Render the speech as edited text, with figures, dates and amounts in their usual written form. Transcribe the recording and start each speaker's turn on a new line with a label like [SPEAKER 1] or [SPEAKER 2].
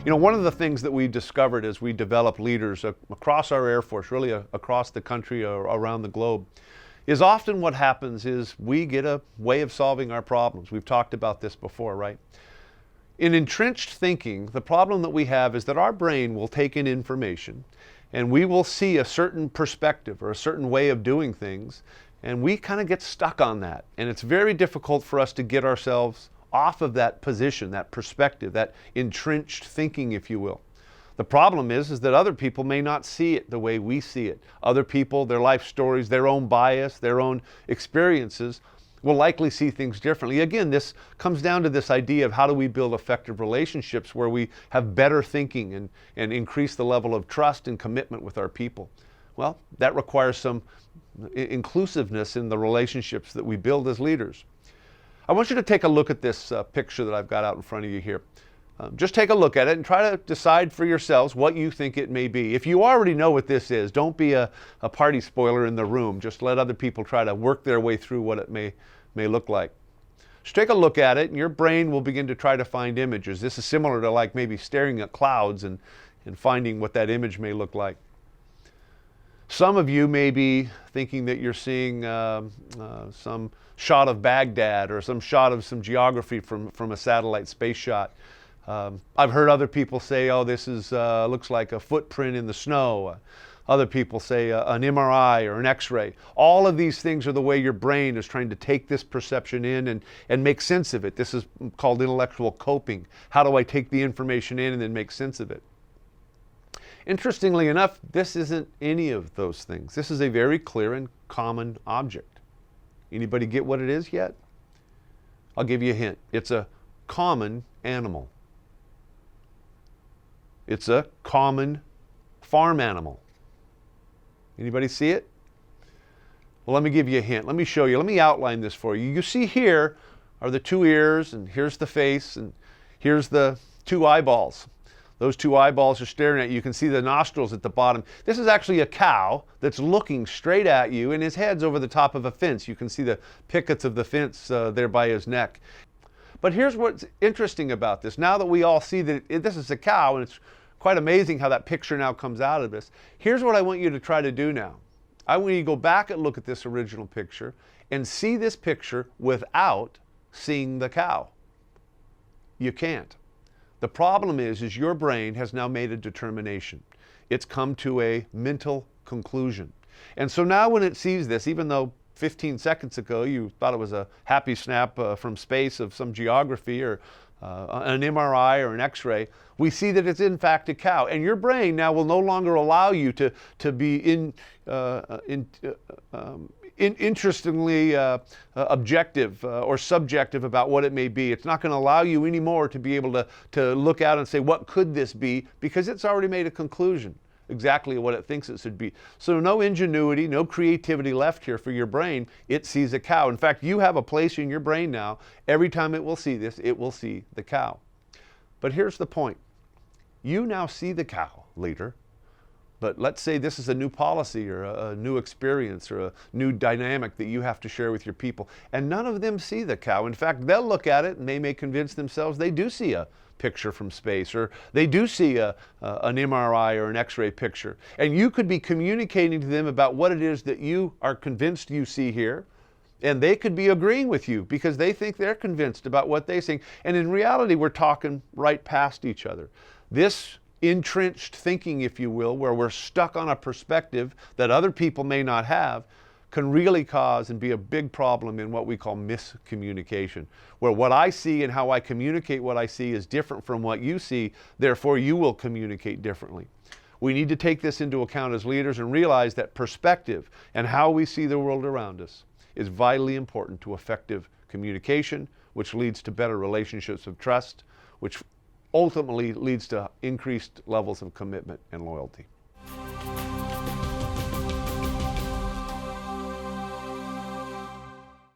[SPEAKER 1] You know, one of the things that we discovered as we develop leaders across our Air Force, really across the country or around the globe, is often what happens is we get a way of solving our problems. We've talked about this before, right? In entrenched thinking, the problem that we have is that our brain will take in information and we will see a certain perspective or a certain way of doing things, and we kind of get stuck on that. And it's very difficult for us to get ourselves off of that position, that perspective, that entrenched thinking, if you will. The problem is that other people may not see it the way we see it. Other people, their life stories, their own bias, their own experiences will likely see things differently. Again, this comes down to this idea of how do we build effective relationships where we have better thinking and increase the level of trust and commitment with our people. Well, that requires some inclusiveness in the relationships that we build as leaders. I want you to take a look at this picture that I've got out in front of you here. Just take a look at it and try to decide for yourselves what you think it may be. If you already know what this is, don't be a party spoiler in the room. Just let other people try to work their way through what it may look like. Just take a look at it and your brain will begin to try to find images. This is similar to like maybe staring at clouds and finding what that image may look like. Some of you may be thinking that you're seeing some shot of Baghdad or some shot of some geography from a satellite space shot. I've heard other people say, oh, this is looks like a footprint in the snow. Other people say an MRI or an X-ray. All of these things are the way your brain is trying to take this perception in and make sense of it. This is called intellectual coping. How do I take the information in and then make sense of it? Interestingly enough, this isn't any of those things. This is a very clear and common object. Anybody get what it is yet? I'll give you a hint. It's a common animal. It's a common farm animal. Anybody see it? Well, let me give you a hint. Let me show you. Let me outline this for you. You see here are the two ears, and here's the face, and here's the two eyeballs. Those two eyeballs are staring at you. You can see the nostrils at the bottom. This is actually a cow that's looking straight at you, and his head's over the top of a fence. You can see the pickets of the fence there by his neck. But here's what's interesting about this. Now that we all see that this is a cow, and it's quite amazing how that picture now comes out of this. Here's what I want you to try to do now. I want you to go back and look at this original picture and see this picture without seeing the cow. You can't. The problem is your brain has now made a determination. It's come to a mental conclusion. And so now when it sees this, even though 15 seconds ago you thought it was a happy snap from space of some geography or an MRI or an X-ray, we see that it's in fact a cow. And your brain now will no longer allow you to be interestingly objective or subjective about what it may be. It's not going to allow you anymore to be able to look out and say, what could this be? Because it's already made a conclusion, exactly what it thinks it should be. So no ingenuity, no creativity left here for your brain. It sees a cow. In fact, you have a place in your brain now. Every time it will see this, it will see the cow. But here's the point. You now see the cow, leader. But let's say this is a new policy or a new experience or a new dynamic that you have to share with your people. And none of them see the cow. In fact, they'll look at it and they may convince themselves they do see a picture from space, or they do see an MRI or an X-ray picture. And you could be communicating to them about what it is that you are convinced you see here. And they could be agreeing with you because they think they're convinced about what they see. And in reality, we're talking right past each other. This entrenched thinking, if you will, where we're stuck on a perspective that other people may not have, can really cause and be a big problem in what we call miscommunication, where what I see and how I communicate what I see is different from what you see, therefore you will communicate differently. We need to take this into account as leaders and realize that perspective and how we see the world around us is vitally important to effective communication, which leads to better relationships of trust, which ultimately leads to increased levels of commitment and loyalty.